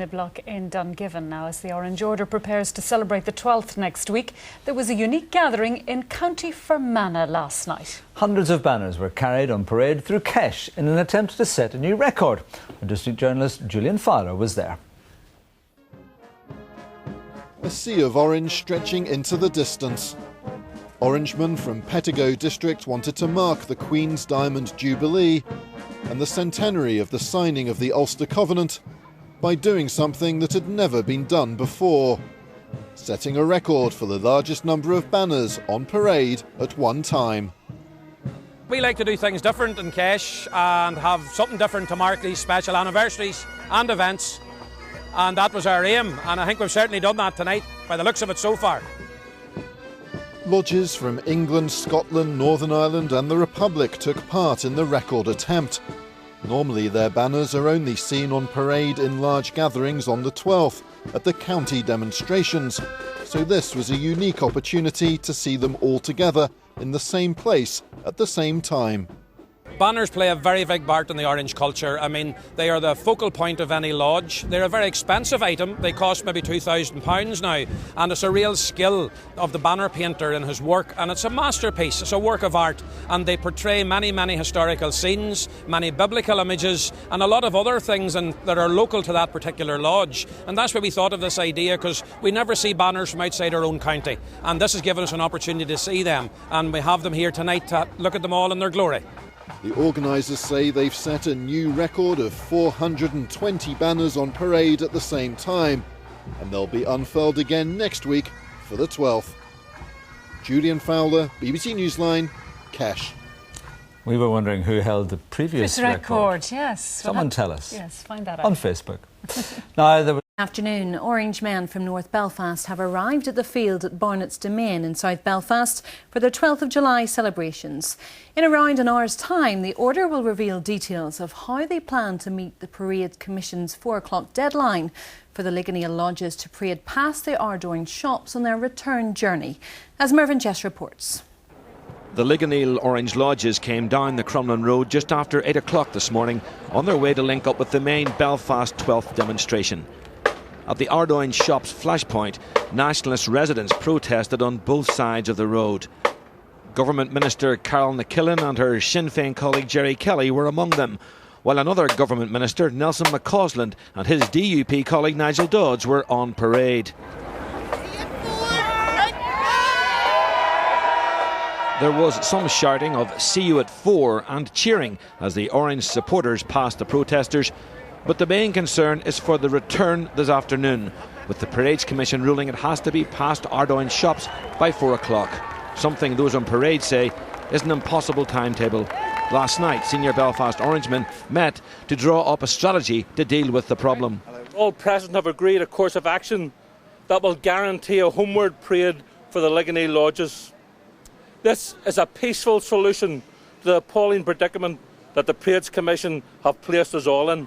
The block in Dungiven now as the Orange Order prepares to celebrate the 12th next week. There was a unique gathering in County Fermanagh last night. Hundreds of banners were carried on parade through Kesh in an attempt to set a new record. Our district journalist Julian Fowler was there. A sea of orange stretching into the distance. Orangemen from Pettigo district wanted to mark the Queen's Diamond Jubilee and the centenary of the signing of the Ulster Covenant by doing something that had never been done before, setting a record for the largest number of banners on parade at one time. We like to do things different in Kesh and have something different to mark these special anniversaries and events, and that was our aim, and I think we've certainly done that tonight by the looks of it so far. Lodges from England, Scotland, Northern Ireland and the Republic took part in the record attempt. Normally their banners are only seen on parade in large gatherings on the 12th at the county demonstrations, so this was a unique opportunity to see them all together in the same place at the same time. Banners play a very big part in the Orange culture. I mean, they are the focal point of any lodge. They're a very expensive item. They cost maybe £2,000 now, and it's a real skill of the banner painter in his work, and it's a masterpiece. It's a work of art, and they portray many, many historical scenes, many biblical images, and a lot of other things that are local to that particular lodge. And that's why we thought of this idea, because we never see banners from outside our own county, and this has given us an opportunity to see them, and we have them here tonight to look at them all in their glory. The organisers say they've set a new record of 420 banners on parade at the same time, and they'll be unfurled again next week for the 12th. Julian Fowler, BBC Newsline, Kesh. We were wondering who held the previous record. Yes. Someone tell us. Yes, find that out. On Facebook. Now, there was Afternoon, Orange men from North Belfast have arrived at the field at Barnett's Domain in South Belfast for their 12th of July celebrations. In around an hour's time, the Order will reveal details of how they plan to meet the Parade Commission's 4 o'clock deadline for the Ligoneel lodges to parade past the Ardoyne shops on their return journey, as Mervyn Jess reports. The Ligoneel Orange Lodges came down the Crumlin Road just after 8 o'clock this morning on their way to link up with the main Belfast 12th demonstration. At the Ardoyne shops flashpoint, nationalist residents protested on both sides of the road. Government Minister Carol McKillen and her Sinn Féin colleague Jerry Kelly were among them, while another Government Minister, Nelson McCausland, and his DUP colleague Nigel Dodds were on parade. There was some shouting of "See you at 4" and cheering as the Orange supporters passed the protesters. But the main concern is for the return this afternoon, with the Parades Commission ruling it has to be past Ardoyne shops by 4 o'clock. Something those on parade say is an impossible timetable. Last night, senior Belfast Orangemen met to draw up a strategy to deal with the problem. All present have agreed a course of action that will guarantee a homeward parade for the Ligoneel lodges. This is a peaceful solution to the appalling predicament that the Parades Commission have placed us all in.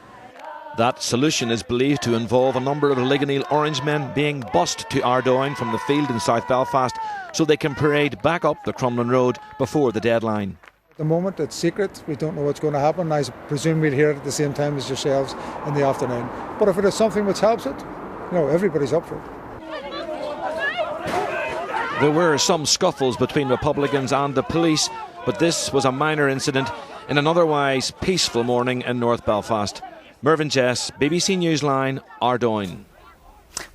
That solution is believed to involve a number of Ligoneel Orangemen being bussed to Ardoyne from the field in South Belfast so they can parade back up the Crumlin Road before the deadline. At the moment it's secret, we don't know what's going to happen. I presume we'll hear it at the same time as yourselves in the afternoon. But if it is something which helps it, everybody's up for it. There were some scuffles between Republicans and the police, but this was a minor incident in an otherwise peaceful morning in North Belfast. Mervyn Jess, BBC Newsline, Ardoyne.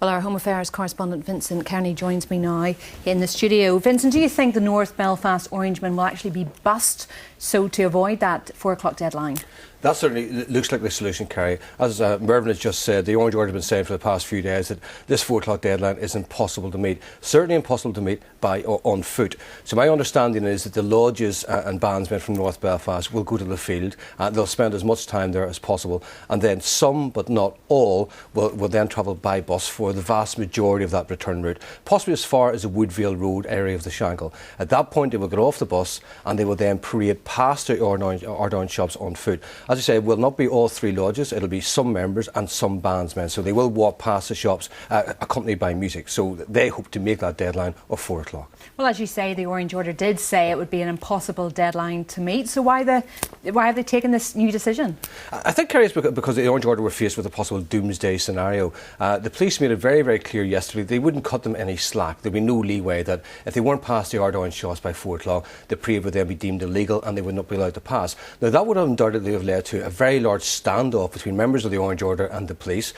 Well, our Home Affairs correspondent Vincent Kearney joins me now in the studio. Vincent, do you think the North Belfast Orangemen will actually be bussed so to avoid that 4 o'clock deadline? That certainly looks like the solution, Kerry. As Mervyn has just said, the Orange Order has been saying for the past few days that this 4 o'clock deadline is impossible to meet. Certainly impossible to meet on foot. So my understanding is that the lodges and bandsmen from North Belfast will go to the field. They'll spend as much time there as possible. And then some, but not all, will then travel by bus for or the vast majority of that return route, possibly as far as the Woodvale Road area of the Shankill. At that point, they will get off the bus and they will then parade past the Ardoyne shops on foot. As I say, it will not be all three lodges, it'll be some members and some bandsmen. So they will walk past the shops accompanied by music. So they hope to make that deadline of 4 o'clock. Well, as you say, the Orange Order did say it would be an impossible deadline to meet. So why have they taken this new decision? I think, Kerry, it's because the Orange Order were faced with a possible doomsday scenario. The police made it very, very clear yesterday they wouldn't cut them any slack. There'd be no leeway that if they weren't past the Ardoyne shops by 4 o'clock, the parade would then be deemed illegal and they would not be allowed to pass. Now, that would undoubtedly have led to a very large standoff between members of the Orange Order and the police.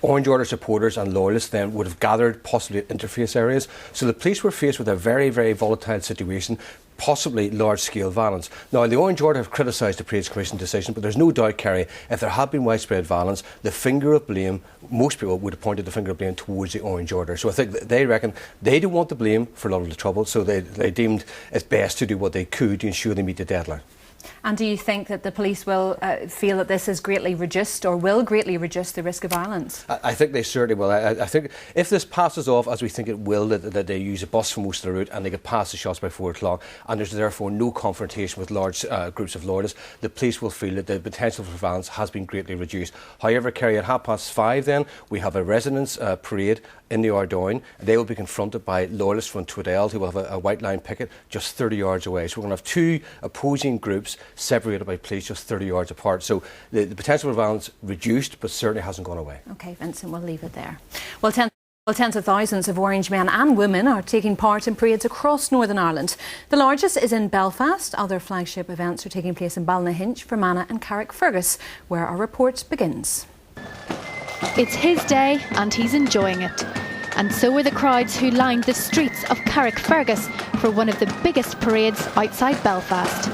Orange Order supporters and loyalists then would have gathered possibly at interface areas. So the police were faced with a very, very volatile situation, possibly large-scale violence. Now, the Orange Order have criticised the Parades Commission decision, but there's no doubt, Kerry, if there had been widespread violence, the finger of blame, most people would have pointed the finger of blame towards the Orange Order. So I think they reckon they don't want the blame for a lot of the trouble, so they deemed it best to do what they could to ensure they meet the deadline. And do you think that the police will feel that this has greatly reduced or will greatly reduce the risk of violence? I think they certainly will. I think if this passes off, as we think it will, that they use a bus for most of the route and they get past the shops by 4 o'clock and there's therefore no confrontation with large groups of loyalists, the police will feel that the potential for violence has been greatly reduced. However, Kerry, at 5:30 then, we have a residents' parade in the Ardoyne. They will be confronted by loyalists from Twelfth who will have a white line picket just 30 yards away. So we're going to have two opposing groups separated by police just 30 yards apart. So the potential for violence reduced, but certainly hasn't gone away. OK, Vincent, we'll leave it there. Well, tens of thousands of Orange men and women are taking part in parades across Northern Ireland. The largest is in Belfast. Other flagship events are taking place in Ballynahinch, Fermanagh and Carrickfergus, where our report begins. It's his day and he's enjoying it. And so were the crowds who lined the streets of Carrickfergus for one of the biggest parades outside Belfast.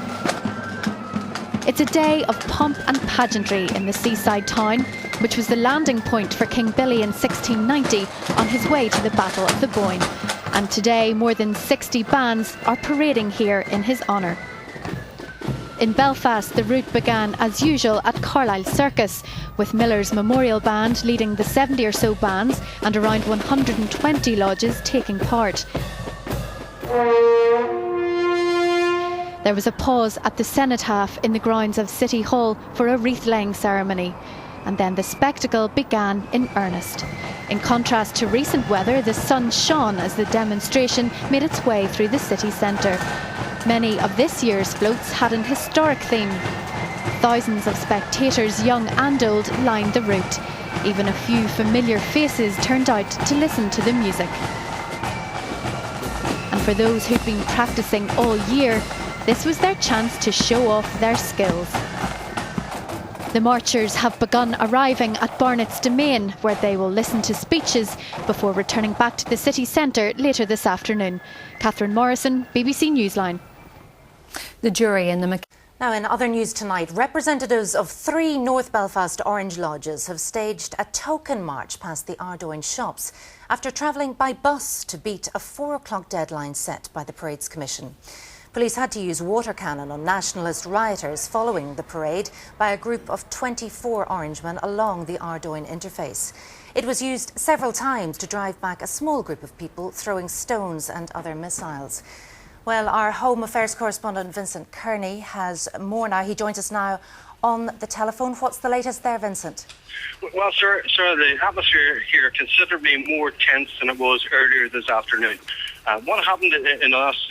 It's a day of pomp and pageantry in the seaside town, which was the landing point for King Billy in 1690 on his way to the Battle of the Boyne. And today, more than 60 bands are parading here in his honour. In Belfast, the route began as usual at Carlisle Circus, with Miller's Memorial Band leading the 70 or so bands and around 120 lodges taking part. There was a pause at the cenotaph in the grounds of City Hall for a wreath-laying ceremony, and then the spectacle began in earnest. In contrast to recent weather, the sun shone as the demonstration made its way through the city centre. Many of this year's floats had an historic theme. Thousands of spectators, young and old, lined the route. Even a few familiar faces turned out to listen to the music. And for those who'd been practicing all year, this was their chance to show off their skills. The marchers have begun arriving at Barnett's Domain, where they will listen to speeches before returning back to the city centre later this afternoon. Catherine Morrison, BBC Newsline. The jury in the... Now, in other news tonight, representatives of 3 North Belfast Orange lodges have staged a token march past the Ardoyne shops after travelling by bus to beat a 4 o'clock deadline set by the Parades Commission. Police had to use water cannon on nationalist rioters following the parade by a group of 24 Orangemen along the Ardoyne interface. It was used several times to drive back a small group of people throwing stones and other missiles. Well, our Home Affairs correspondent Vincent Kearney has more now. He joins us now on the telephone. What's the latest there, Vincent? Well, sir, the atmosphere here considerably more tense than it was earlier this afternoon. What happened in the last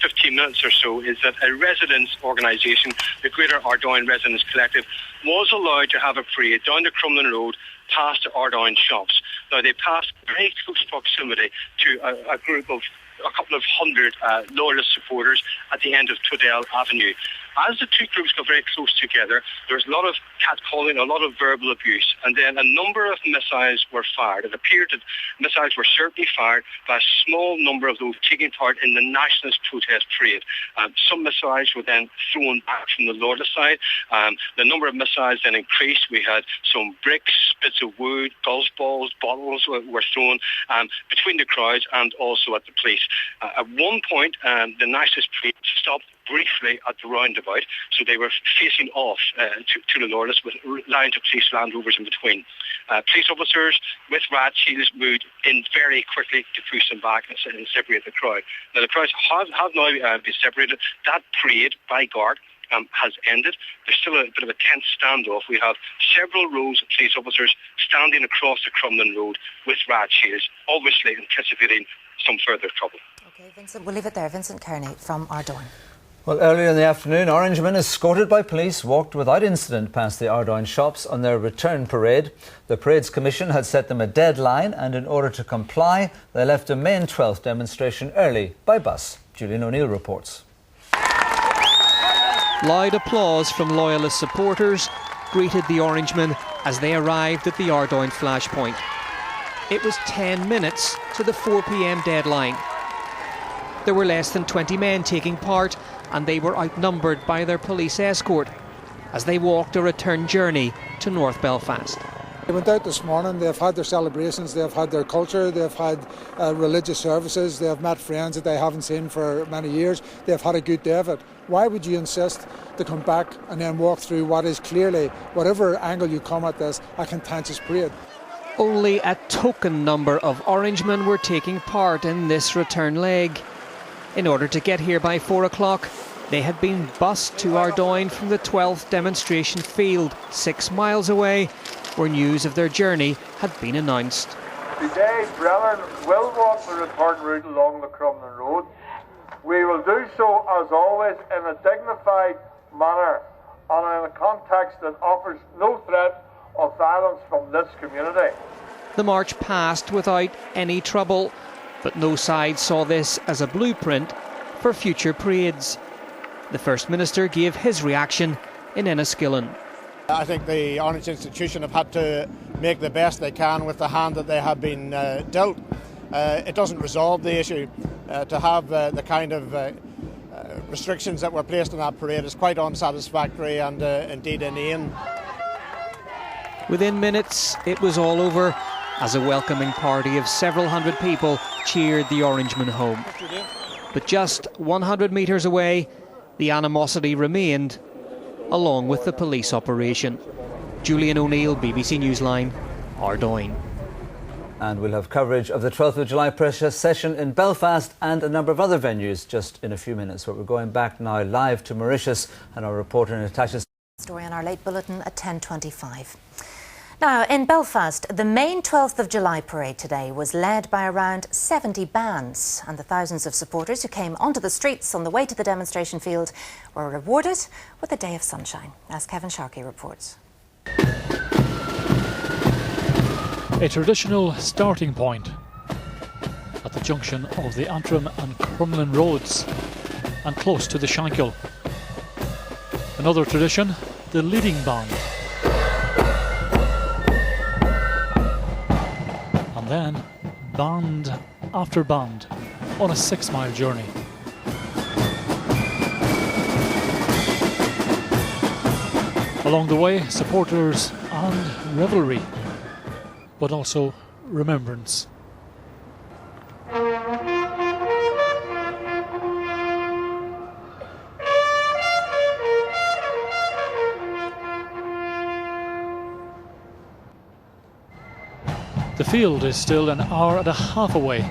15 minutes or so is that a residents' organisation, the Greater Ardoyne Residents Collective, was allowed to have a parade down the Crumlin Road past the Ardoyne shops. Now, they passed very close proximity to a group of a couple of hundred loyalist supporters at the end of Twelfth Avenue. As the two groups got very close together, there was a lot of catcalling, a lot of verbal abuse, and then a number of missiles were fired. It appeared that missiles were certainly fired by a small number of those taking part in the nationalist protest parade. Some missiles were then thrown back from the loyalist side. The number of missiles then increased. We had some bricks, bits of wood, golf balls, bottles were thrown between the crowds and also at the police. At one point, the nationalist parade stopped briefly at the roundabout, so they were facing off to the Lawless with lines of police Land Rovers in between. Police officers with rat shields moved in very quickly to push them back and separate the crowd. Now the crowds have now been separated. That parade by guard has ended. There's still a bit of a tense standoff. We have several rows of police officers standing across the Crumlin Road with rat shields, obviously anticipating some further trouble. OK, Vincent, we'll leave it there. Vincent Kearney from Ardoyne. Well, earlier in the afternoon, Orangemen, escorted by police, walked without incident past the Ardoyne shops on their return parade. The parade's commission had set them a deadline, and in order to comply, they left a main 12th demonstration early by bus. Julian O'Neill reports. Loud applause from loyalist supporters greeted the Orangemen as they arrived at the Ardoyne flashpoint. It was 10 minutes to the 4 p.m. deadline. There were less than 20 men taking part, and they were outnumbered by their police escort as they walked a return journey to North Belfast. They went out this morning, they've had their celebrations, they've had their culture, they've had religious services, they've met friends that they haven't seen for many years, they've had a good day of it. Why would you insist to come back and then walk through what is clearly, whatever angle you come at this, a contentious parade? Only a token number of Orangemen were taking part in this return leg. In order to get here by 4 o'clock, they had been bussed to Ardoyne from the 12th demonstration field, 6 miles away, where news of their journey had been announced. Today, brethren will walk the return route along the Crumlin Road. We will do so, as always, in a dignified manner and in a context that offers no threat of violence from this community. The march passed without any trouble, but no side saw this as a blueprint for future parades. The First Minister gave his reaction in Enniskillen. I think the Orange institution have had to make the best they can with the hand that they have been dealt. It doesn't resolve the issue. To have the kind of restrictions that were placed on that parade is quite unsatisfactory and indeed inane. Within minutes, it was all over as a welcoming party of several hundred people cheered the Orangemen home. But just 100 metres away, the animosity remained, along with the police operation. Julian O'Neill, BBC Newsline, Ardoyne. And we'll have coverage of the 12th of July press session in Belfast and a number of other venues just in a few minutes. But we're going back now live to Mauritius, and our reporter Natasha. Story on our late bulletin at 10:25. Now, in Belfast, the main 12th of July parade today was led by around 70 bands, and the thousands of supporters who came onto the streets on the way to the demonstration field were rewarded with a day of sunshine, as Kevin Sharkey reports. A traditional starting point at the junction of the Antrim and Crumlin roads and close to the Shankill. Another tradition, the leading band. And then band after band on a 6-mile journey. Along the way, supporters and revelry, but also remembrance. The field is still an hour and a half away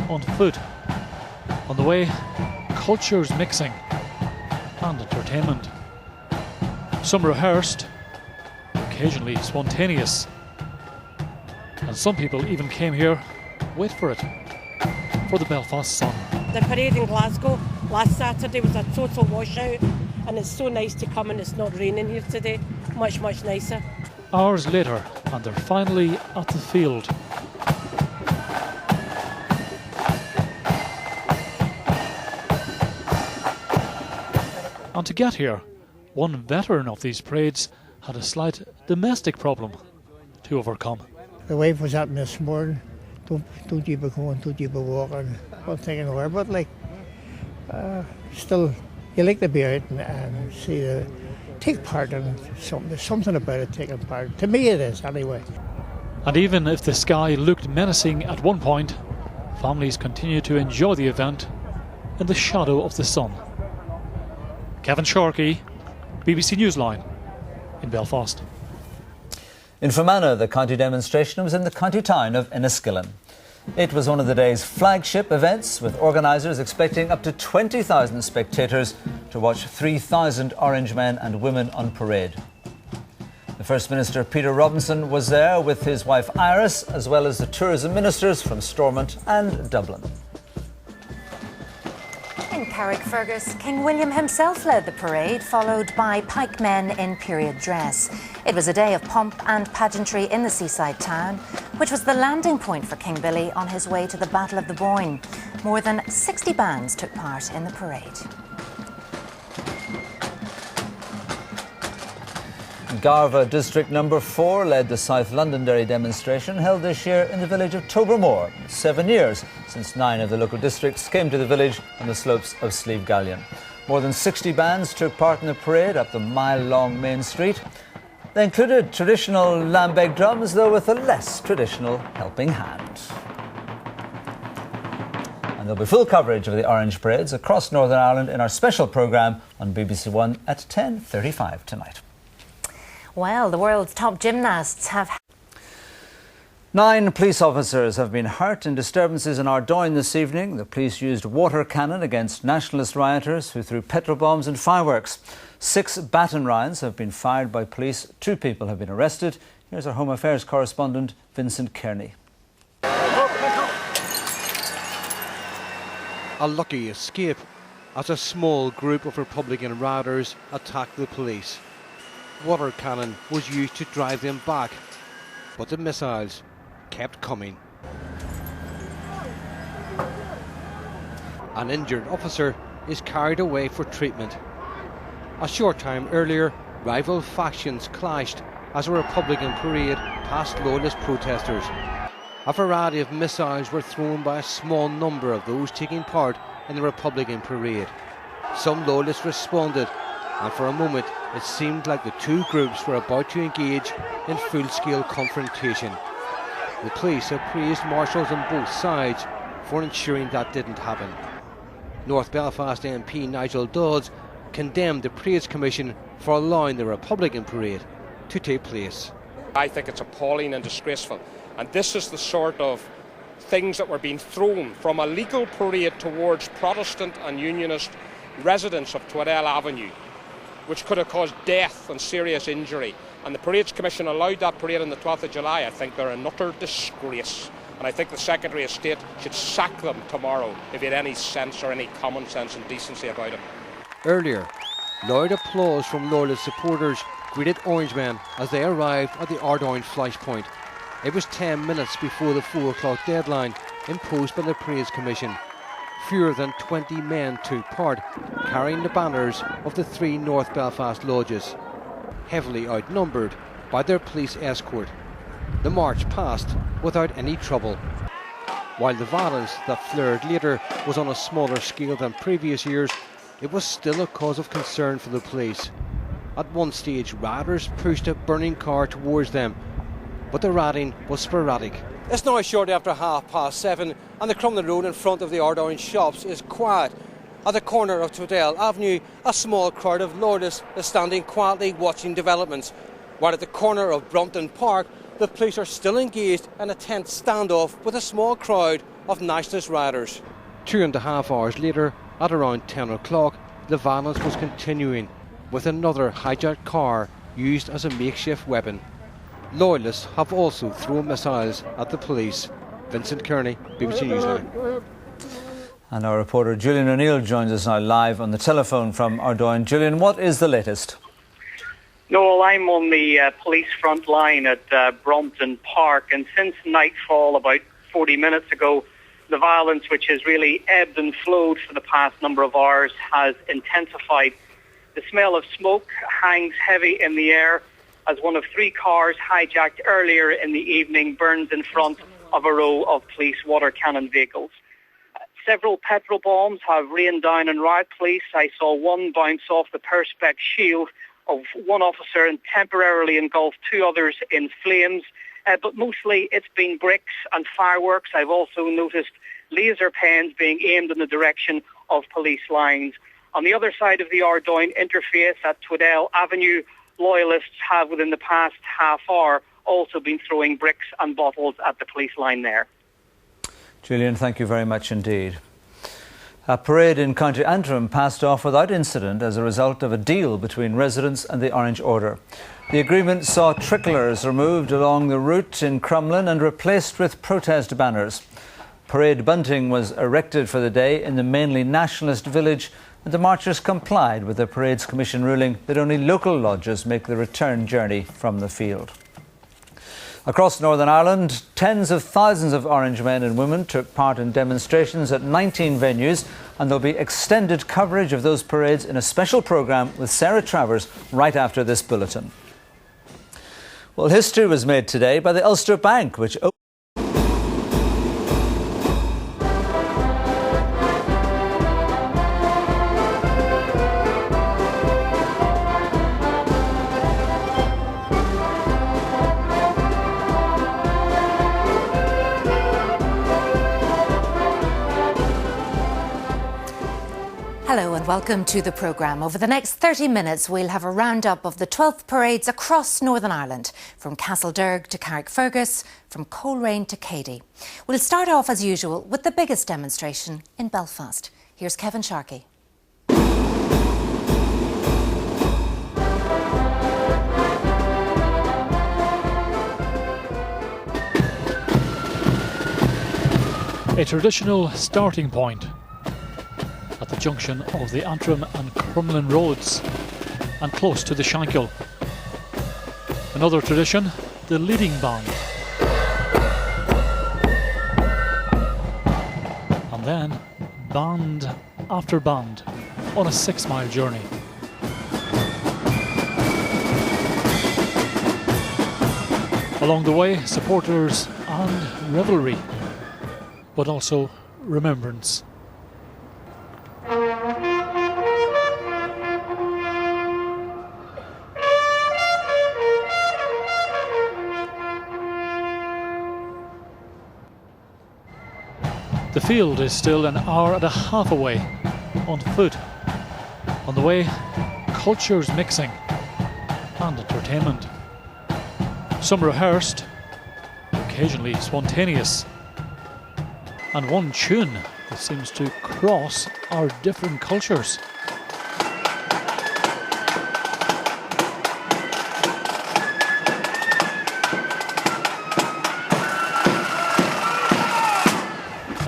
on foot. On the way, cultures mixing and entertainment. Some rehearsed, occasionally spontaneous. And some people even came here, wait for it, for the Belfast sun. The parade in Glasgow last Saturday was a total washout, and it's so nice to come and it's not raining here today. Much, much nicer. Hours later, and they're finally at the field. And to get here, one veteran of these parades had a slight domestic problem to overcome. The wife was at me this morning, don't you be going, don't you be walking. I'm thinking of her, but still, you like to be out and see take part in something. There's something about it, taking part. To me it is, anyway. And even if the sky looked menacing at one point, families continue to enjoy the event in the shadow of the sun. Kevin Sharkey, BBC Newsline in Belfast. In Fermanagh, the county demonstration was in the county town of Enniskillen. It was one of the day's flagship events, with organisers expecting up to 20,000 spectators to watch 3,000 Orange men and women on parade. The First Minister, Peter Robinson, was there with his wife Iris, as well as the tourism ministers from Stormont and Dublin. In Carrickfergus, King William himself led the parade, followed by pikemen in period dress. It was a day of pomp and pageantry in the seaside town, which was the landing point for King Billy on his way to the Battle of the Boyne. More than 60 bands took part in the parade. Garva District Number 4 led the South Londonderry demonstration held this year in the village of Tobermore. 7 years since 9 of the local districts came to the village on the slopes of Slieve Gallion. More than 60 bands took part in the parade up the mile-long main street. They included traditional lambeg drums, though with a less traditional helping hand. And there'll be full coverage of the Orange Parades across Northern Ireland in our special programme on BBC One at 10:35 tonight. Well, the world's top gymnasts have... 9 police officers have been hurt in disturbances in Ardoyne this evening. The police used water cannon against nationalist rioters who threw petrol bombs and fireworks. 6 baton rounds have been fired by police. 2 people have been arrested. Here's our Home Affairs correspondent, Vincent Kearney. A lucky escape as a small group of Republican rioters attacked the police. Water cannon was used to drive them back, but the missiles kept coming. An injured officer is carried away for treatment. A short time earlier, rival factions clashed as a Republican parade passed loyalist protesters. A variety of missiles were thrown by a small number of those taking part in the Republican parade. Some loyalists responded, and for a moment it seemed like the two groups were about to engage in full-scale confrontation. The police have praised marshals on both sides for ensuring that didn't happen. North Belfast MP Nigel Dodds condemned the Parades Commission for allowing the Republican parade to take place. I think it's appalling and disgraceful, and this is the sort of things that were being thrown from a legal parade towards Protestant and Unionist residents of Twaddell Avenue, which could have caused death and serious injury. And the Parades Commission allowed that parade on the 12th of July. I think they're an utter disgrace. And I think the Secretary of State should sack them tomorrow if he had any sense or any common sense and decency about it. Earlier, loud applause from loyalist supporters greeted Orangemen as they arrived at the Ardoyne flashpoint. It was 10 minutes before the 4 o'clock deadline imposed by the Parades Commission. Fewer than 20 men took part, carrying the banners of the 3 North Belfast lodges, heavily outnumbered by their police escort. The march passed without any trouble. While the violence that flared later was on a smaller scale than previous years, it was still a cause of concern for the police. At one stage, rioters pushed a burning car towards them, but the rioting was sporadic. It's now shortly after 7:30 and the Crumlin Road in front of the Ardoyne shops is quiet. At the corner of Twaddell Avenue, a small crowd of loyalists is standing quietly watching developments, while at the corner of Brompton Park, the police are still engaged in a tense standoff with a small crowd of nationalist rioters. 2.5 hours later, at around 10 o'clock, the violence was continuing, with another hijacked car used as a makeshift weapon. Loyalists have also thrown missiles at the police. Vincent Kearney, BBC Newsline. And our reporter Julian O'Neill joins us now live on the telephone from Ardoyne. Julian, what is the latest? Noel, I'm on the police front line at Brompton Park, and since nightfall about 40 minutes ago, the violence, which has really ebbed and flowed for the past number of hours, has intensified. The smell of smoke hangs heavy in the air as one of 3 cars hijacked earlier in the evening burns in front of a row of police water cannon vehicles. Several petrol bombs have rained down on riot police. I saw one bounce off the perspex shield of one officer and temporarily engulf 2 others in flames. But mostly it's been bricks and fireworks. I've also noticed laser pens being aimed in the direction of police lines. On the other side of the Ardoyne interface at Tweddell Avenue, loyalists have within the past half hour also been throwing bricks and bottles at the police line there. Julian, thank you very much indeed. A parade in County Antrim passed off without incident as a result of a deal between residents and the Orange Order. The agreement saw tricolours removed along the route in Crumlin and replaced with protest banners. Parade bunting was erected for the day in the mainly nationalist village, and the marchers complied with the Parades Commission ruling that only local lodges make the return journey from the field. Across Northern Ireland, tens of thousands of Orange men and women took part in demonstrations at 19 venues, and there'll be extended coverage of those parades in a special programme with Sarah Travers right after this bulletin. Well, history was made today by the Ulster Bank, which Hello and welcome to the programme. Over the next 30 minutes, we'll have a roundup of the 12th parades across Northern Ireland, from Castlederg to Carrickfergus, from Coleraine to Cady. We'll start off, as usual, with the biggest demonstration in Belfast. Here's Kevin Sharkey. A traditional starting point at the junction of the Antrim and Crumlin roads and close to the Shankill. Another tradition, the leading band. And then band after band on a 6-mile journey. Along the way, supporters and revelry, but also remembrance. The field is still an hour and a half away on foot. On the way, cultures mixing and entertainment. Some rehearsed, occasionally spontaneous, and one tune that seems to cross our different cultures.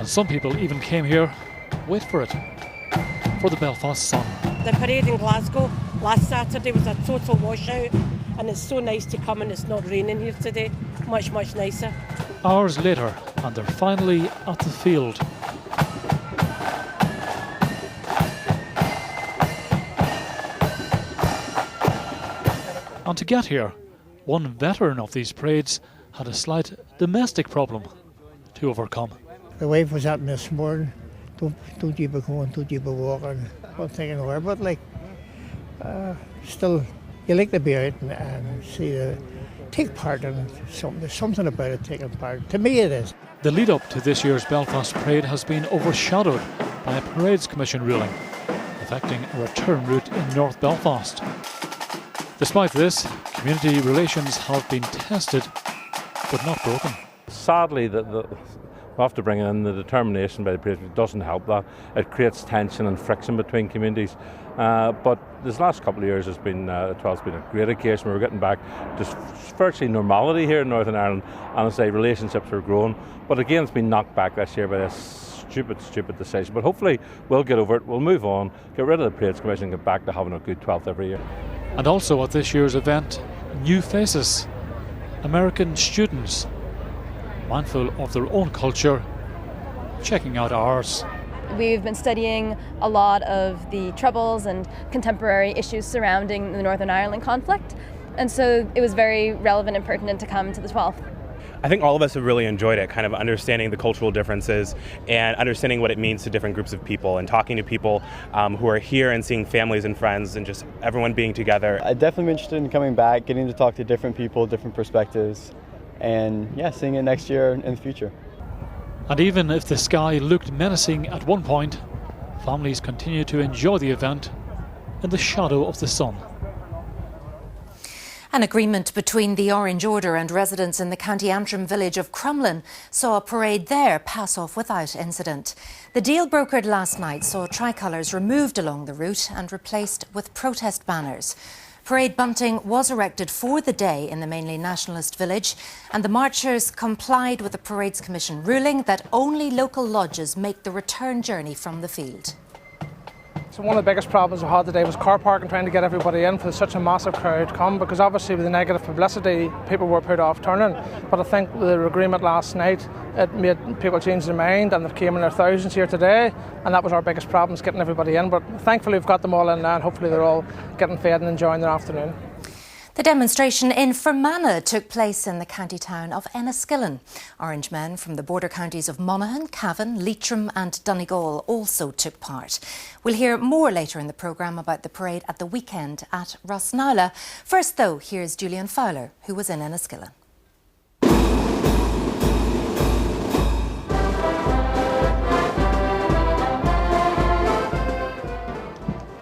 Some people even came here, wait for it, for the Belfast sun. The parade in Glasgow last Saturday was a total washout, and it's so nice to come and it's not raining here today. Much, much nicer. Hours later, and they're finally at the field. And to get here, one veteran of these parades had a slight domestic problem to overcome. The wife was at me this morning, don't you be going, don't you be walking. I'm thinking of her, but still, you like to be out and see take part in something. There's something about it, taking part. To me it is. The lead up to this year's Belfast parade has been overshadowed by a Parades Commission ruling affecting a return route in North Belfast. Despite this, community relations have been tested, but not broken. Sadly, we have to bring in the determination by the parade. It doesn't help that. It creates tension and friction between communities. But this last couple of years has been, 12th's been a great occasion. We're getting back to virtually normality here in Northern Ireland, and as I say, relationships are growing. But again, it's been knocked back this year by this stupid decision. But hopefully we'll get over it, we'll move on, get rid of the Parades Commission and get back to having a good 12th every year. And also at this year's event, new faces, American students, mindful of their own culture, checking out ours. We've been studying a lot of the troubles and contemporary issues surrounding the Northern Ireland conflict, and so it was very relevant and pertinent to come to the 12th. I think all of us have really enjoyed it, kind of understanding the cultural differences and understanding what it means to different groups of people and talking to people who are here and seeing families and friends and just everyone being together. I'd definitely be interested in coming back, getting to talk to different people, different perspectives, and seeing it next year in the future. And even if the sky looked menacing at one point, Families continue to enjoy the event in the shadow of the sun. An agreement between the Orange Order and residents in the County Antrim village of Crumlin saw a parade there pass off without incident. The deal brokered last night saw tricolours removed along the route and replaced with protest banners. Parade bunting was erected for the day in the mainly nationalist village, and the marchers complied with the Parades Commission ruling that only local lodges make the return journey from the field. So one of the biggest problems we had today was car parking, trying to get everybody in for such a massive crowd come, because obviously with the negative publicity people were put off turning. But I think with the agreement last night, it made people change their mind, and they came in their thousands here today, and that was our biggest problem, is getting everybody in. But thankfully we've got them all in now, and hopefully they're all getting fed and enjoying their afternoon. The demonstration in Fermanagh took place in the county town of Enniskillen. Orange men from the border counties of Monaghan, Cavan, Leitrim and Donegal also took part. We'll hear more later in the programme about the parade at the weekend at Rosnala. First though, here's Julian Fowler, who was in Enniskillen.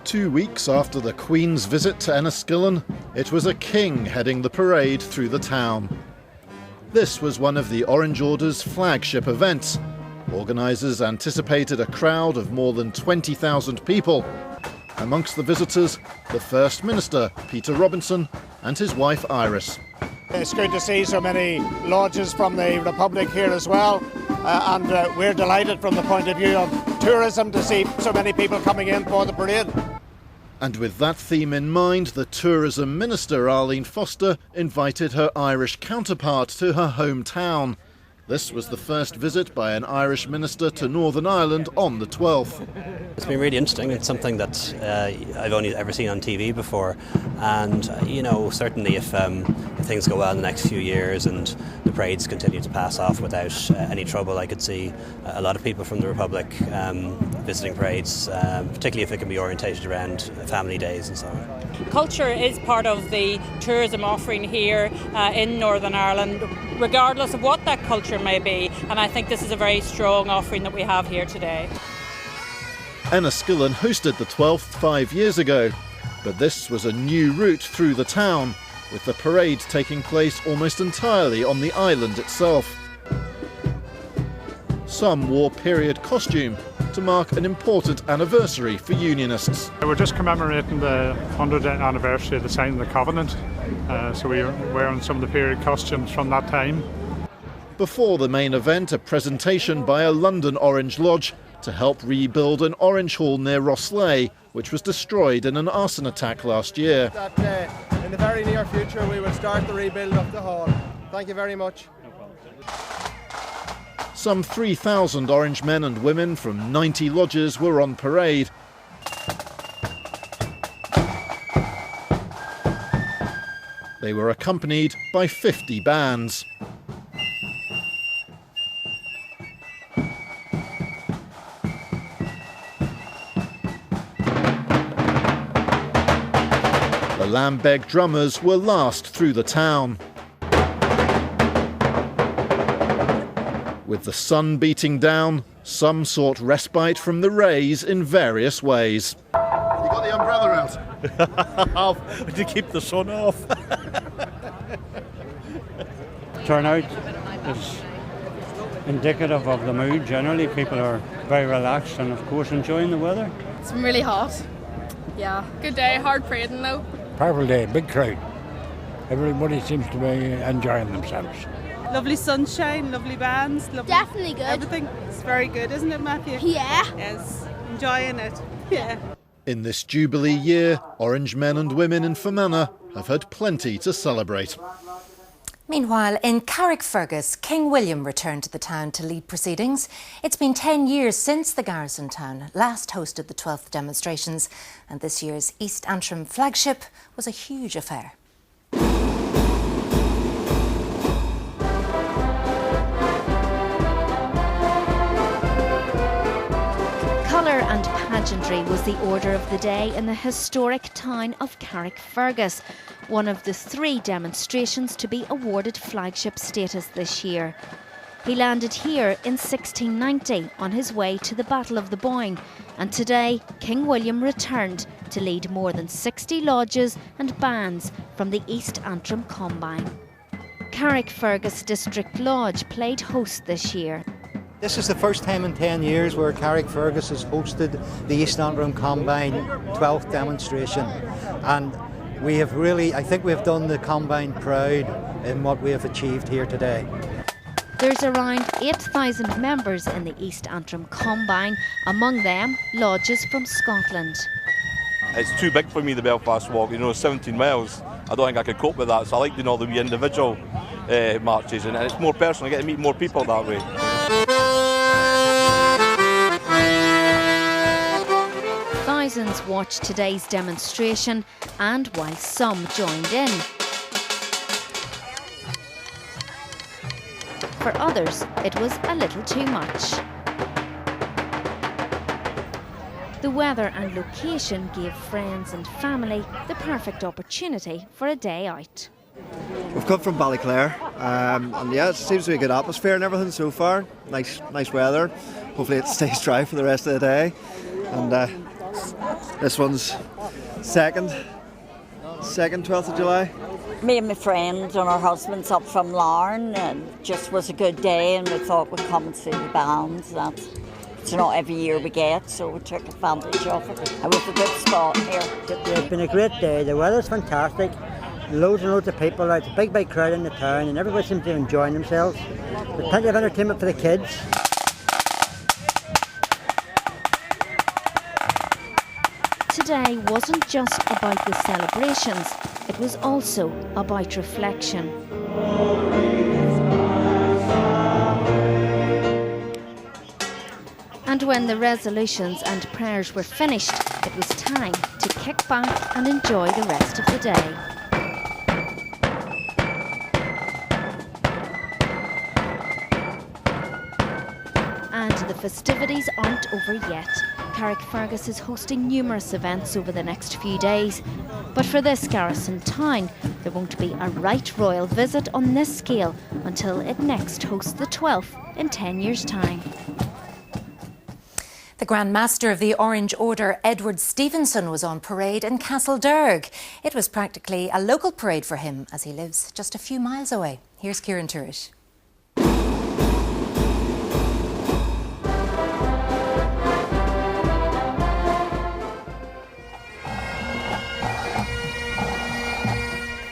2 weeks after the Queen's visit to Enniskillen, it was a king heading the parade through the town. This was one of the Orange Order's flagship events. Organisers anticipated a crowd of more than 20,000 people. Amongst the visitors, the First Minister, Peter Robinson, and his wife Iris. It's good to see so many lodges from the Republic here as well, and we're delighted from the point of view of tourism to see so many people coming in for the parade. And with that theme in mind, the Tourism Minister, Arlene Foster, invited her Irish counterpart to her hometown. This was the first visit by an Irish minister to Northern Ireland on the 12th. It's been really interesting. It's something that I've only ever seen on TV before, and you know, certainly if things go well in the next few years and the parades continue to pass off without any trouble, I could see a lot of people from the Republic visiting parades, particularly if it can be orientated around family days and so on. Culture is part of the tourism offering here in Northern Ireland, regardless of what that culture may be, and I think this is a very strong offering that we have here today. Enniskillen hosted the 12th 5 years ago, but this was a new route through the town, with the parade taking place almost entirely on the island itself. Some wore period costume to mark an important anniversary for Unionists. We're just commemorating the 100th anniversary of the signing of the Covenant, so we're wearing some of the period costumes from that time. Before the main event, a presentation by a London Orange Lodge to help rebuild an Orange Hall near Rosslea, which was destroyed in an arson attack last year. That in the very near future we will start the rebuild of the hall. Thank you very much. Some 3,000 Orange men and women from 90 lodges were on parade. They were accompanied by 50 bands. The Lambeg drummers were last through the town. With the sun beating down, some sought respite from the rays in various ways. You got the umbrella out? To keep the sun off. Turnout is indicative of the mood. Generally, people are very relaxed and, of course, enjoying the weather. It's been really hot. Yeah, good day, hard parading though. Powerful day, big crowd. Everybody seems to be enjoying themselves. Lovely sunshine, lovely bands, lovely Definitely good. Everything. It's very good, isn't it, Matthew? Yeah. Yes, enjoying it. Yeah. In this Jubilee year, Orange men and women in Fermanagh have had plenty to celebrate. Meanwhile, in Carrickfergus, King William returned to the town to lead proceedings. It's been 10 years since the garrison town last hosted the 12th demonstrations, and this year's East Antrim flagship was a huge affair. Colour and pageantry was the order of the day in the historic town of Carrickfergus, one of the 3 demonstrations to be awarded flagship status this year. He landed here in 1690 on his way to the Battle of the Boyne, and today King William returned to lead more than 60 lodges and bands from the East Antrim Combine. Carrickfergus District Lodge played host this year. This is the first time in 10 years where Carrickfergus has hosted the East Antrim Combine 12th demonstration, and we have really, I think we have done the Combine proud in what we have achieved here today. There's around 8,000 members in the East Antrim Combine, among them lodges from Scotland. It's too big for me, the Belfast Walk, 17 miles. I don't think I could cope with that, so I like doing all the individual marches, and it's more personal, I get to meet more people that way. Thousands watched today's demonstration, and while some joined in, for others it was a little too much. The weather and location gave friends and family the perfect opportunity for a day out. We've come from Ballyclare, and yeah, it seems to be a good atmosphere and everything so far. Nice weather. Hopefully it stays dry for the rest of the day. And this one's second 12th of July. Me and my friend and our husband's up from Larne, and it just was a good day, and we thought we'd come and see the bands. It's not every year we get, so we took advantage of it. And we've a good spot here. It's been a great day. The weather's fantastic. Loads and loads of people out. It's a big crowd in the town, and everybody seems to be enjoying themselves. There's plenty of entertainment for the kids. Today wasn't just about the celebrations, it was also about reflection. And when the resolutions and prayers were finished, it was time to kick back and enjoy the rest of the day. And the festivities aren't over yet. Carrickfergus is hosting numerous events over the next few days. But for this garrison town, there won't be a right royal visit on this scale until it next hosts the 12th in 10 years' time. The Grand Master of the Orange Order, Edward Stevenson, was on parade in Castlederg. It was practically a local parade for him, as he lives just a few miles away. Here's Kieran Turish.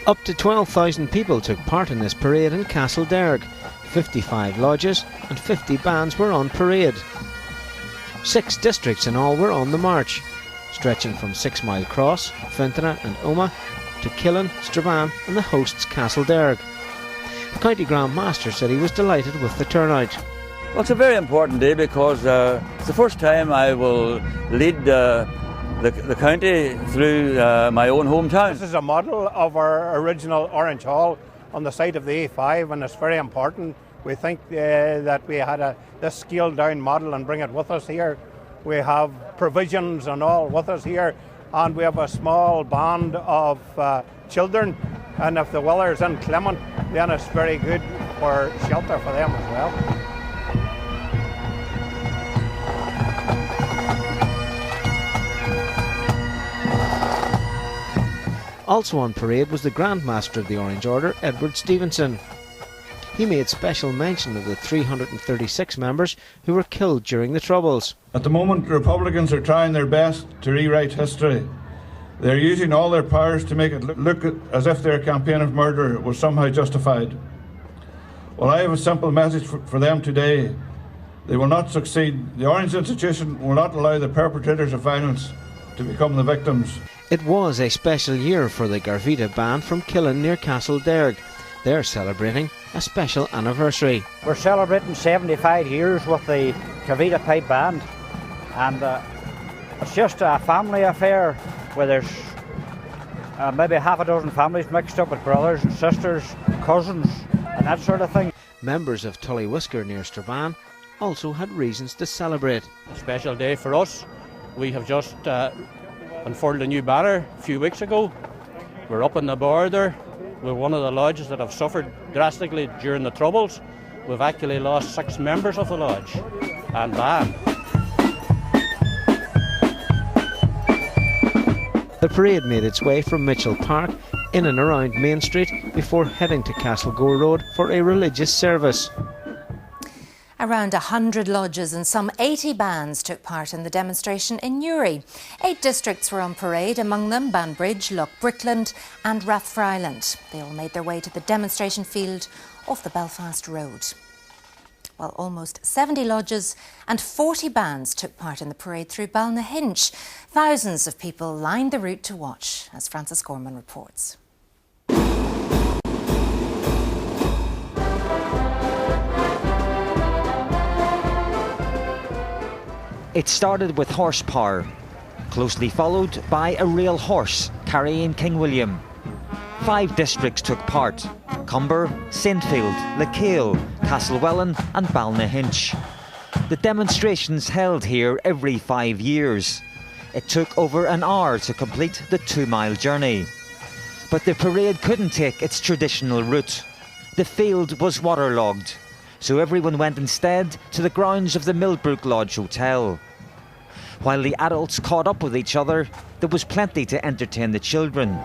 Up to 12,000 people took part in this parade in Castlederg. 55 lodges and 50 bands were on parade. 6 districts in all were on the march, stretching from 6 Mile Cross, Fintona and Omagh to Killen, Strabane and the hosts Castlederg. The County Grand Master said he was delighted with the turnout. Well, it's a very important day because it's the first time I will lead the county through my own hometown. This is a model of our original Orange Hall on the site of the A5, and it's very important. We think that we had this scaled down model and bring it with us here. We have provisions and all with us here, and we have a small band of children, and if the weather's inclement, then it's very good for shelter for them as well. Also on parade was the Grand Master of the Orange Order, Edward Stevenson. He made special mention of the 336 members who were killed during the Troubles. At the moment, Republicans are trying their best to rewrite history. They're using all their powers to make it look as if their campaign of murder was somehow justified. Well, I have a simple message for them today. They will not succeed. The Orange Institution will not allow the perpetrators of violence to become the victims. It was a special year for the Garvita band from Killen near Castlederg. They're celebrating a special anniversary. We're celebrating 75 years with the Garvita Pipe Band, and it's just a family affair where there's maybe half a dozen families mixed up with brothers and sisters, cousins and that sort of thing. Members of Tully Whisker near Strabane also had reasons to celebrate. A special day for us. We have just unfurled a new banner a few weeks ago. We're up on the border. We're one of the lodges that have suffered drastically during the Troubles, we've actually lost 6 members of the lodge and band. The parade made its way from Mitchell Park in and around Main Street before heading to Castlegore Road for a religious service. Around 100 lodges and some 80 bands took part in the demonstration in Newry. 8 districts were on parade, among them Banbridge, Lough Brickland and Rathfryland. They all made their way to the demonstration field off the Belfast Road. While almost 70 lodges and 40 bands took part in the parade through Balnahinch. Thousands of people lined the route to watch, as Francis Gorman reports. It started with horsepower, closely followed by a real horse carrying King William. 5 districts took part: Cumber, Saintfield, Lecale, Castlewellan and Balnahinch. The demonstrations held here every 5 years. It took over an hour to complete the 2-mile journey. But the parade couldn't take its traditional route. The field was waterlogged, so everyone went instead to the grounds of the Millbrook Lodge Hotel. While the adults caught up with each other, there was plenty to entertain the children.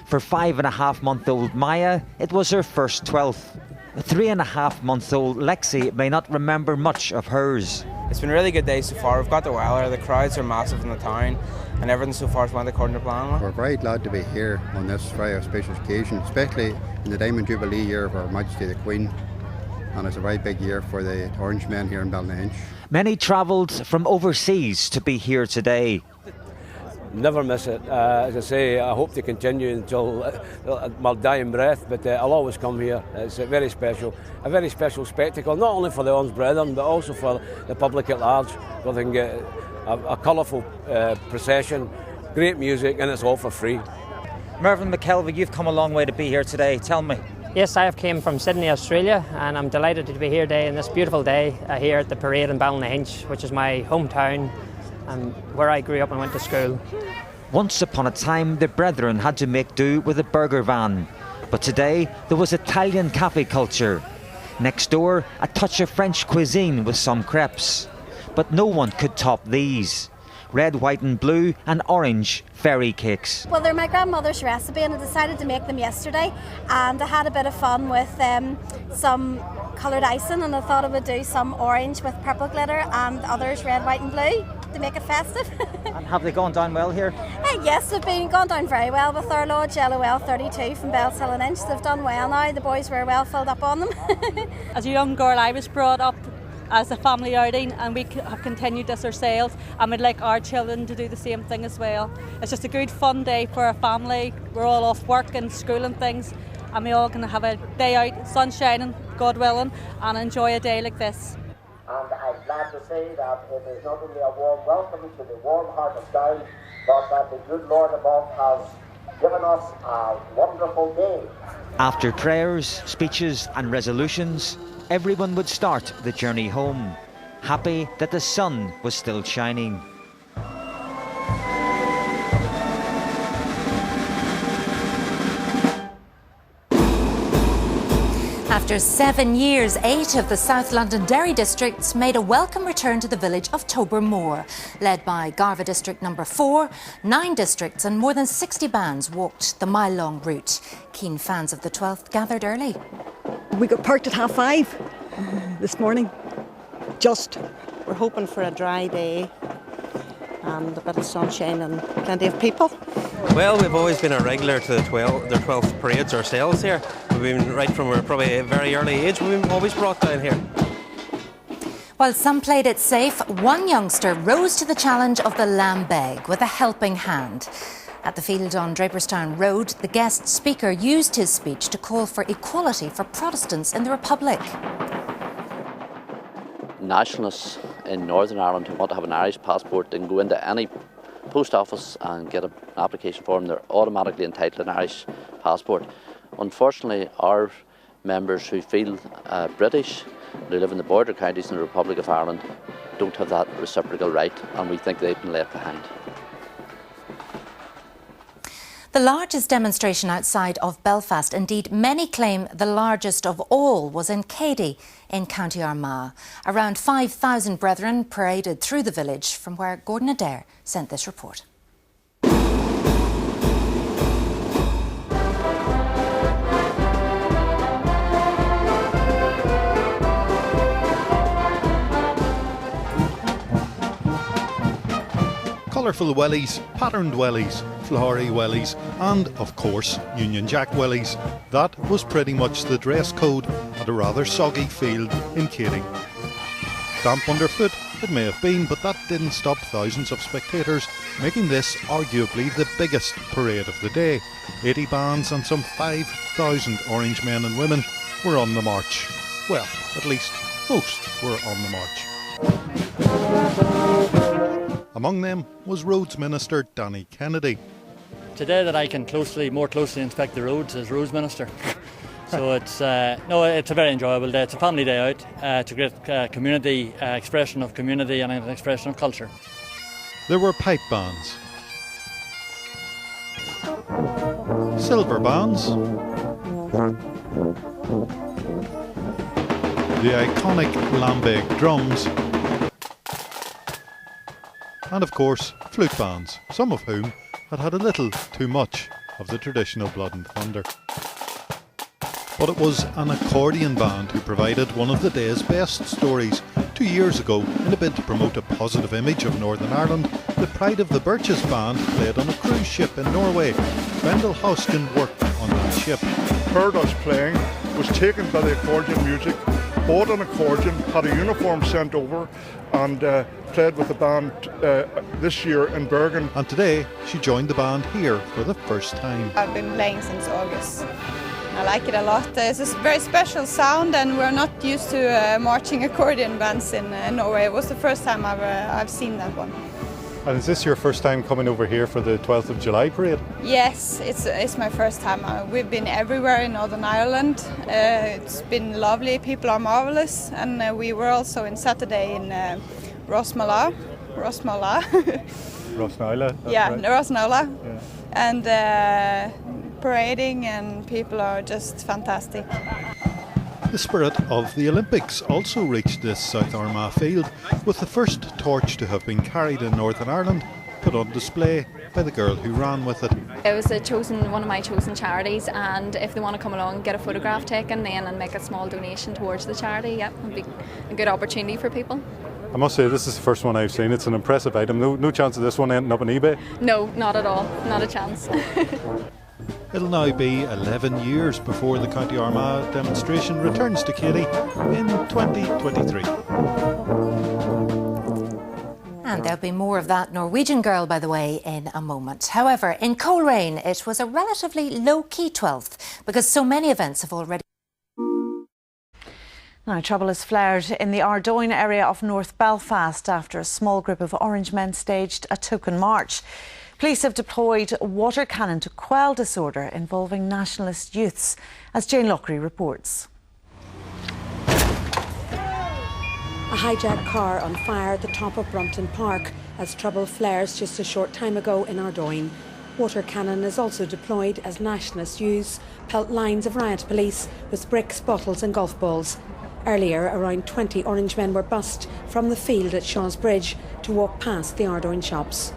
For 5.5-month-old Maya, it was her first 12th. 3.5-month-old Lexi may not remember much of hers. It's been a really good day so far. We've got the weather, the crowds are massive in the town, and everything so far has went according to plan. We're very glad to be here on this very auspicious occasion, especially in the Diamond Jubilee year of Her Majesty the Queen, and it's a very big year for the Orange men here in Balnahinch. Many travelled from overseas to be here today. Never miss it. As I say, I hope to continue until my dying breath, but I'll always come here. It's a very special spectacle, not only for the Orange Brethren, but also for the public at large. We can get a colourful procession, great music, and it's all for free. Mervyn McKelvey, you've come a long way to be here today. Tell me. Yes, I have came from Sydney, Australia, and I'm delighted to be here today on this beautiful day here at the parade in Balnahinch, which is my hometown and where I grew up and went to school. Once upon a time, the Brethren had to make do with a burger van, but today there was Italian cafe culture. Next door, a touch of French cuisine with some crepes. But no one could top these. Red, white and blue and orange fairy cakes. Well, they're my grandmother's recipe and I decided to make them yesterday, and I had a bit of fun with some coloured icing, and I thought I would do some orange with purple glitter and others red, white and blue to make it festive. And have they gone down well here? Yes, they've gone down very well with our lodge, LOL 32 from Bellshill and Inch. They've done well now. The boys were well filled up on them. As a young girl, I was brought up as a family outing, and we have continued this ourselves, and we'd like our children to do the same thing as well. It's just a good fun day for our family. We're all off work and school and things, and we all can have a day out, sun shining, God willing, and enjoy a day like this. And I'm glad to say that it is not only a warm welcome to the warm heart of Down, but that the good Lord above has given us a wonderful day. After prayers, speeches and resolutions, everyone would start the journey home, happy that the sun was still shining. After 7 years, 8 of the South London Dairy districts made a welcome return to the village of Tobermoor. Led by Garva District Number 4, 9 districts and more than 60 bands walked the mile-long route. Keen fans of the 12th gathered early. We got parked at 5:30 this morning. We're hoping for a dry day and a bit of sunshine and plenty of people. Well, we've always been a regular to the 12th parades ourselves here. We've been right from probably a very early age. We've been always brought down here. While some played it safe, one youngster rose to the challenge of the lambeg with a helping hand. At the field on Draperstown Road, the guest speaker used his speech to call for equality for Protestants in the Republic. Nationalists in Northern Ireland who want to have an Irish passport, they can go into any post office and get an application form. They're automatically entitled to an Irish passport. Unfortunately, our members who feel British, who live in the border counties in the Republic of Ireland, don't have that reciprocal right, and we think they've been left behind. The largest demonstration outside of Belfast, indeed many claim the largest of all, was in Cady in County Armagh. Around 5,000 brethren paraded through the village, from where Gordon Adair sent this report. Colourful wellies, patterned wellies, flowery wellies and, of course, Union Jack wellies. That was pretty much the dress code at a rather soggy field in Cady. Damp underfoot it may have been, but that didn't stop thousands of spectators making this arguably the biggest parade of the day. 80 bands and some 5,000 Orange men and women were on the march. Well, at least most were on the march. Among them was Roads Minister Danny Kennedy. Today that I can more closely inspect the roads as Roads Minister. So it's a very enjoyable day. It's a family day out. It's a great community expression of community and an expression of culture. There were pipe bands, silver bands, the iconic lambic drums, and of course flute bands, some of whom had had a little too much of the traditional blood and thunder. But it was an accordion band who provided one of the day's best stories. 2 years ago, in a bid to promote a positive image of Northern Ireland, the Pride of the Birches band played on a cruise ship in Norway. Bendel Hoskin worked on that ship. Heard us playing, was taken by the accordion music, bought an accordion, had a uniform sent over and played with the band this year in Bergen. And today she joined the band here for the first time. I've been playing since August. I like it a lot. It's a very special sound and we're not used to marching accordion bands in Norway. It was the first time I've seen that one. And is this your first time coming over here for the 12th of July parade? Yes, it's my first time. We've been everywhere in Northern Ireland. It's been lovely, people are marvellous, and we were also in Saturday in Rosmala. Rosnala? Yeah, right. Rosnala. Yeah. And parading and people are just fantastic. The spirit of the Olympics also reached this South Armagh field, with the first torch to have been carried in Northern Ireland put on display by the girl who ran with it. It was one of my chosen charities, and if they want to come along and get a photograph taken then and make a small donation towards the charity, yeah, it would be a good opportunity for people. I must say this is the first one I've seen. It's an impressive item. No chance of this one ending up on eBay? No, not at all. Not a chance. It'll now be 11 years before the County Armagh demonstration returns to Cady in 2023. And there'll be more of that Norwegian girl, by the way, in a moment. However, in Coleraine, it was a relatively low-key 12th because so many events have already... Now, trouble has flared in the Ardoyne area of North Belfast after a small group of Orange men staged a token march. Police have deployed water cannon to quell disorder involving nationalist youths, as Jane Lockery reports. A hijacked car on fire at the top of Brompton Park as trouble flares just a short time ago in Ardoyne. Water cannon is also deployed as nationalist youths pelt lines of riot police with bricks, bottles and golf balls. Earlier, around 20 Orange men were bussed from the field at Shaw's Bridge to walk past the Ardoyne shops.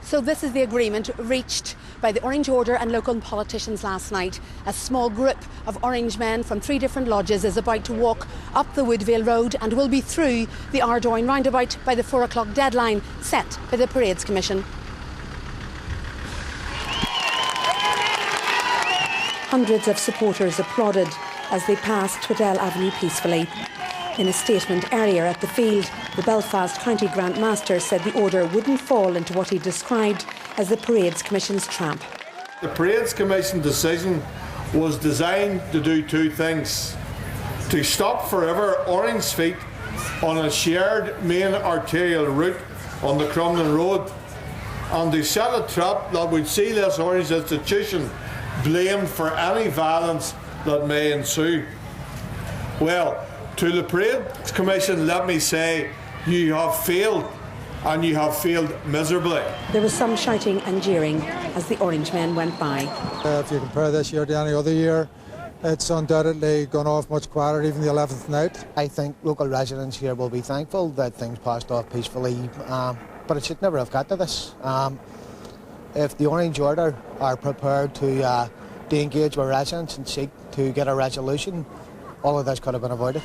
So this is the agreement reached by the Orange Order and local politicians last night. A small group of Orange men from 3 different lodges is about to walk up the Woodvale Road and will be through the Ardoyne roundabout by the 4 o'clock deadline set by the Parades Commission. Hundreds of supporters applauded as they passed Tweddell Avenue peacefully. In a statement earlier at the field, the Belfast County Grant Master said the order wouldn't fall into what he described as the Parades Commission's trap. The Parades Commission decision was designed to do 2 things. To stop forever orange feet on a shared main arterial route on the Crumlin Road, and to set a trap that would see this orange institution blamed for any violence that may ensue. Well, to the Parades Commission, let me say, you have failed and you have failed miserably. There was some shouting and jeering as the Orange men went by. If you compare this year to any other year, it's undoubtedly gone off much quieter, even the 11th night. I think local residents here will be thankful that things passed off peacefully, but it should never have got to this. If the Orange Order are prepared to engage with residents and seek to get a resolution, all of this could have been avoided.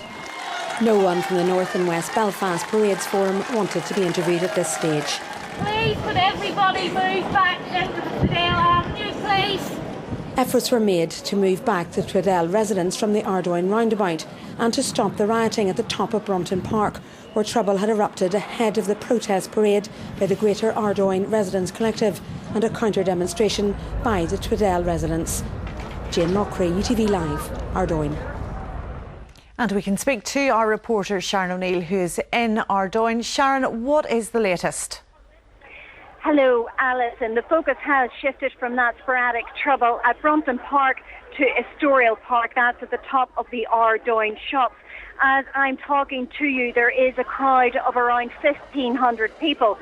No one from the North and West Belfast Parades Forum wanted to be interviewed at this stage. Please, could everybody move back into the Twedale Avenue, please? Efforts were made to move back the Twedale residents from the Ardoyne roundabout and to stop the rioting at the top of Brompton Park, where trouble had erupted ahead of the protest parade by the Greater Ardoyne Residents Collective and a counter-demonstration by the Twedale residents. Jane Lockray, UTV Live, Ardoyne. And we can speak to our reporter Sharon O'Neill, who is in Ardoyne. Sharon, what is the latest? Hello, Alison. The focus has shifted from that sporadic trouble at Brompton Park to Estoril Park. That's at the top of the Ardoyne shops. As I'm talking to you, there is a crowd of around 1,500 people.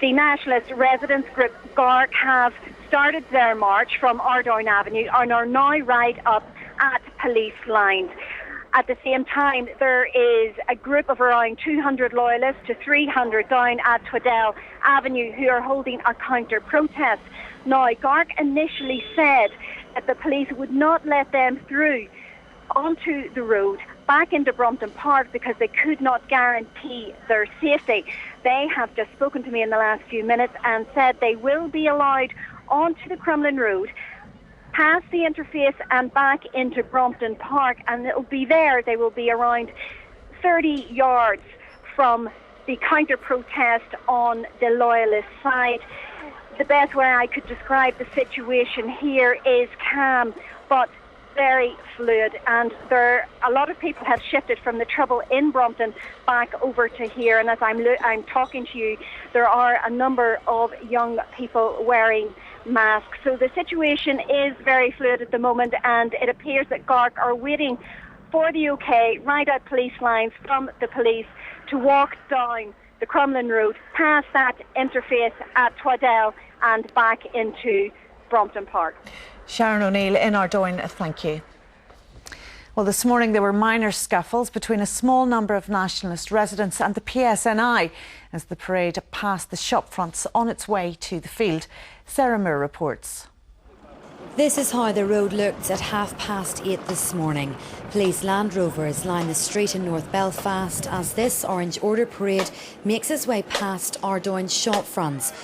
The Nationalist residents group GARC have started their march from Ardoyne Avenue and are now right up at police lines. At the same time, there is a group of around 200 loyalists to 300 down at Twedale Avenue who are holding a counter-protest. Now, GARC initially said that the police would not let them through onto the road back into Brompton Park because they could not guarantee their safety. They have just spoken to me in the last few minutes and said they will be allowed onto the Crumlin Road, past the interface and back into Brompton Park, and it'll be there. They will be around 30 yards from the counter-protest on the loyalist side. The best way I could describe the situation here is calm, but very fluid, and a lot of people have shifted from the trouble in Brompton back over to here, and as I'm talking to you, there are a number of young people wearing masks. So the situation is very fluid at the moment, and it appears that GARC are waiting for the OK right at police lines from the police to walk down the Crumlin Road, past that interface at Twedale and back into Brompton Park. Sharon O'Neill in Ardoyne, thank you. Well, this morning there were minor scuffles between a small number of Nationalist residents and the PSNI as the parade passed the shop fronts on its way to the field. Sarah Moore reports. This is how the road looked at 8:30 this morning. Police Land Rovers line the street in North Belfast as this Orange Order parade makes its way past Ardoyne shop fronts.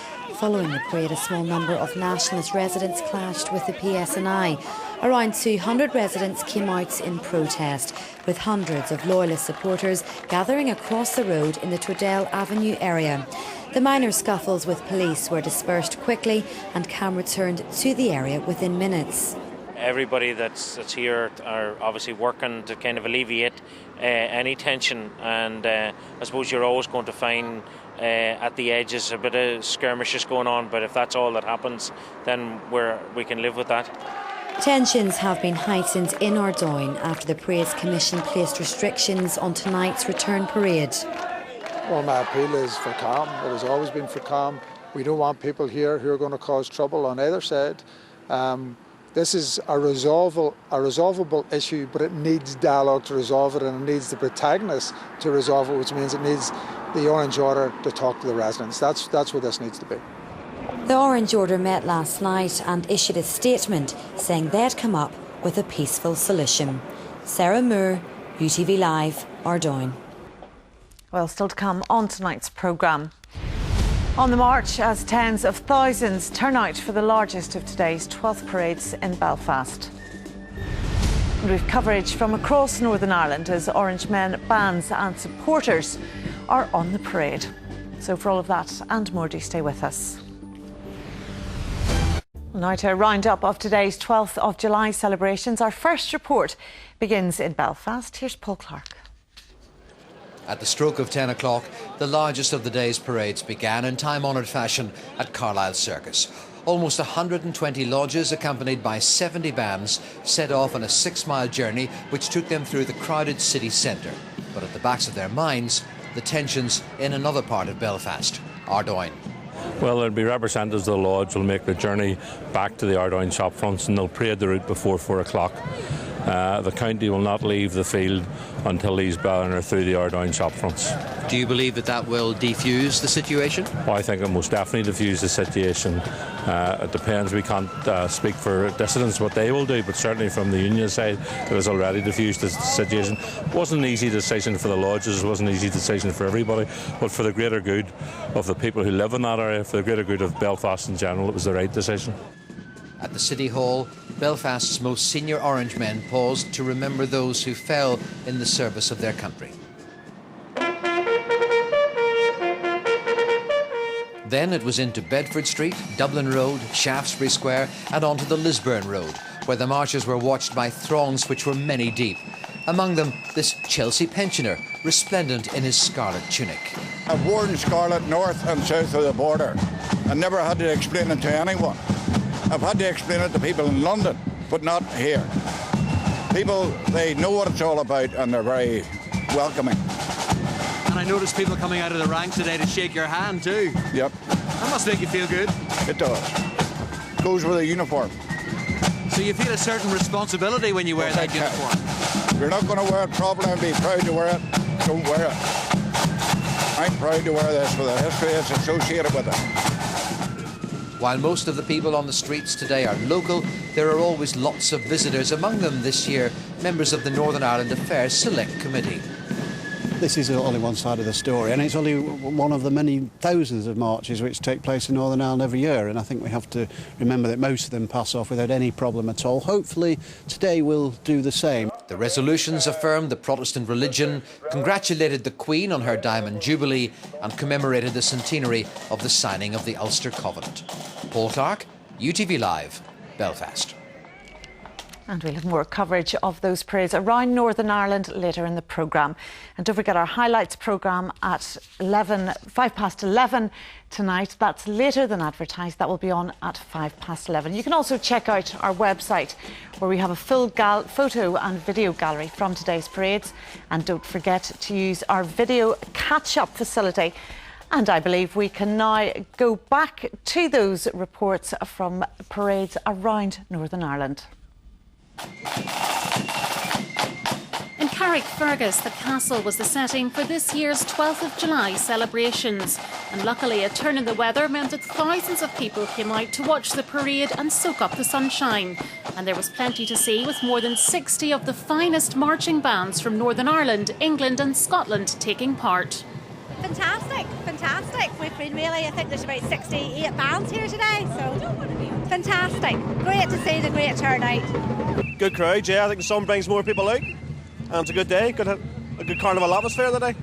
Following the parade, a small number of Nationalist residents clashed with the PSNI. Around 200 residents came out in protest, with hundreds of Loyalist supporters gathering across the road in the Twedale Avenue area. The minor scuffles with police were dispersed quickly and Cam returned to the area within minutes. Everybody that's here are obviously working to kind of alleviate any tension, and I suppose you're always going to find at the edges a bit of skirmishes going on, but if that's all that happens, then we can live with that. Tensions have been heightened in Ardoyne after the Parade's Commission placed restrictions on tonight's return parade. Well, my appeal is for calm. It has always been for calm. We don't want people here who are going to cause trouble on either side. This is a resolvable issue, but it needs dialogue to resolve it, and it needs the protagonists to resolve it, which means it needs the Orange Order to talk to the residents. That's what this needs to be. The Orange Order met last night and issued a statement saying they'd come up with a peaceful solution. Sarah Moore, UTV Live, Ardoyne. Well, still to come on tonight's programme. On the march, as tens of thousands turn out for the largest of today's 12th parades in Belfast. And we've coverage from across Northern Ireland as Orange men, bands and supporters are on the parade. So for all of that and more, do stay with us. Well, now to a roundup of today's 12th of July celebrations. Our first report begins in Belfast. Here's Paul Clark. At the stroke of 10 o'clock, the largest of the day's parades began in time-honoured fashion at Carlisle Circus. Almost 120 lodges, accompanied by 70 bands, set off on a 6-mile journey which took them through the crowded city centre. But at the backs of their minds, the tensions in another part of Belfast. Ardoyne. Well, there'll be representatives of the lodge will make the journey back to the Ardoyne shop fronts, and they'll parade the route before 4 o'clock. The county will not leave the field until these banners are through the Ardoyne shop fronts. Do you believe that that will defuse the situation? Well, I think it most definitely defuse the situation. It depends. We can't speak for dissidents what they will do, but certainly from the union side, it has already diffused the situation. It wasn't an easy decision for the lodges, it wasn't an easy decision for everybody, but for the greater good of the people who live in that area, for the greater good of Belfast in general, it was the right decision. At the City Hall, Belfast's most senior Orange men paused to remember those who fell in the service of their country. Then it was into Bedford Street, Dublin Road, Shaftesbury Square and onto the Lisburn Road, where the marches were watched by throngs which were many deep. Among them, this Chelsea pensioner, resplendent in his scarlet tunic. I've worn scarlet north and south of the border and never had to explain it to anyone. I've had to explain it to people in London, but not here. People, they know what it's all about and they're very welcoming. And I noticed people coming out of the ranks today to shake your hand too. Yep. That must make you feel good. It does. It goes with a uniform. So you feel a certain responsibility when you wear that uniform? If you're not going to wear it properly and be proud to wear it, don't wear it. I'm proud to wear this with the history that's associated with it. While most of the people on the streets today are local, there are always lots of visitors, among them this year members of the Northern Ireland Affairs Select Committee. This is only one side of the story, and it's only one of the many thousands of marches which take place in Northern Ireland every year, and I think we have to remember that most of them pass off without any problem at all. Hopefully today will do the same. The resolutions affirmed the Protestant religion, congratulated the Queen on her Diamond Jubilee and commemorated the centenary of the signing of the Ulster Covenant. Paul Clark, UTV Live, Belfast. And we'll have more coverage of those parades around Northern Ireland later in the programme. And don't forget our highlights programme at 11 tonight. That's later than advertised. That will be on at 11:05. You can also check out our website where we have a full photo and video gallery from today's parades. And don't forget to use our video catch-up facility. And I believe we can now go back to those reports from parades around Northern Ireland. In Carrickfergus, the castle was the setting for this year's 12th of July celebrations. And luckily, a turn in the weather meant that thousands of people came out to watch the parade and soak up the sunshine. And there was plenty to see, with more than 60 of the finest marching bands from Northern Ireland, England and Scotland taking part. Fantastic, fantastic. We've been really, I think there's about 68 bands here today, so fantastic. Great to see the great turnout. Good crowd, yeah. I think the sun brings more people out. And it's a good day, a good carnival atmosphere today.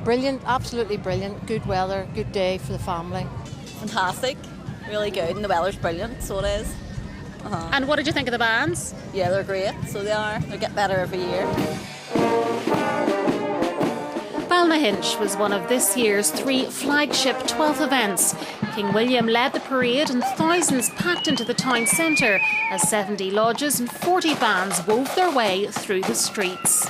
Brilliant, absolutely brilliant. Good weather, good day for the family. Fantastic, really good, and the weather's brilliant, so it is. And what did you think of the bands? Yeah, they're great, so they are. They get better every year. Balnahinch was one of this year's 3 flagship 12th events. King William led the parade and thousands packed into the town centre as 70 lodges and 40 bands wove their way through the streets.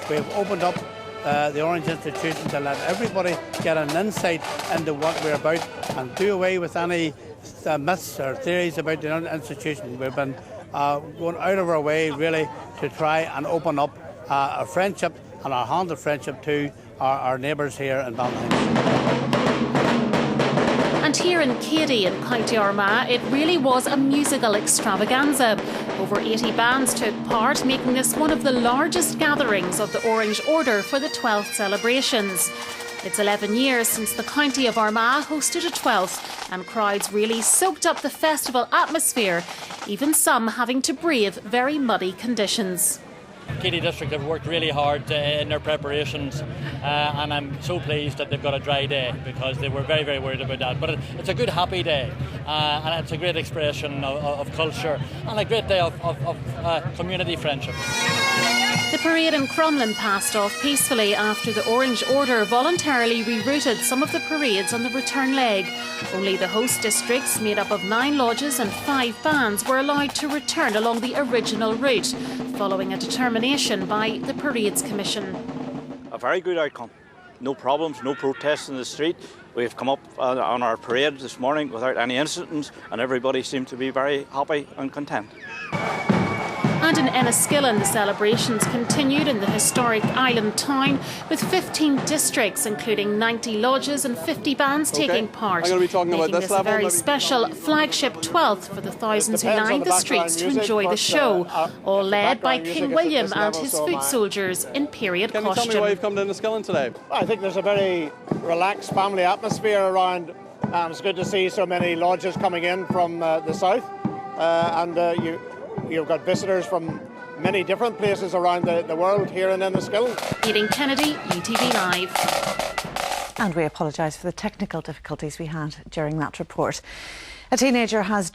We've opened up the Orange Institution to let everybody get an insight into what we're about and do away with any myths or theories about the institution. We've been going out of our way really to try and open up a friendship and our hand of friendship to our neighbours here in Balnahinch. And here in Cady in County Armagh, it really was a musical extravaganza. Over 80 bands took part, making this one of the largest gatherings of the Orange Order for the 12th celebrations. It's 11 years since the County of Armagh hosted a 12th, and crowds really soaked up the festival atmosphere, even some having to brave very muddy conditions. Cady District have worked really hard in their preparations, and I'm so pleased that they've got a dry day because they were very, very worried about that. But it's a good, happy day, and it's a great expression of culture and a great day of community friendship. The parade in Crumlin passed off peacefully after the Orange Order voluntarily rerouted some of the parades on the return leg. Only the host districts, made up of 9 lodges and 5 bands, were allowed to return along the original route, following a determination by the Parades Commission. A very good outcome. no problems, no protests in the street. We've come up on our parade this morning without any incidents, and everybody seemed to be very happy and content. And in Enniskillen, the celebrations continued in the historic island town with 15 districts, including 90 lodges and 50 bands taking part, making this a very special flagship 12th for the thousands who lined the streets to enjoy the show, all led by King William and his foot soldiers in period costume. Can you tell me why you've come to Enniskillen today? I think there's a very relaxed family atmosphere around. It's good to see so many lodges coming in from the south, You've got visitors from many different places around the world here in Enniskillen. Aidan Kennedy, UTV Live. And we apologise for the technical difficulties we had during that report. A teenager has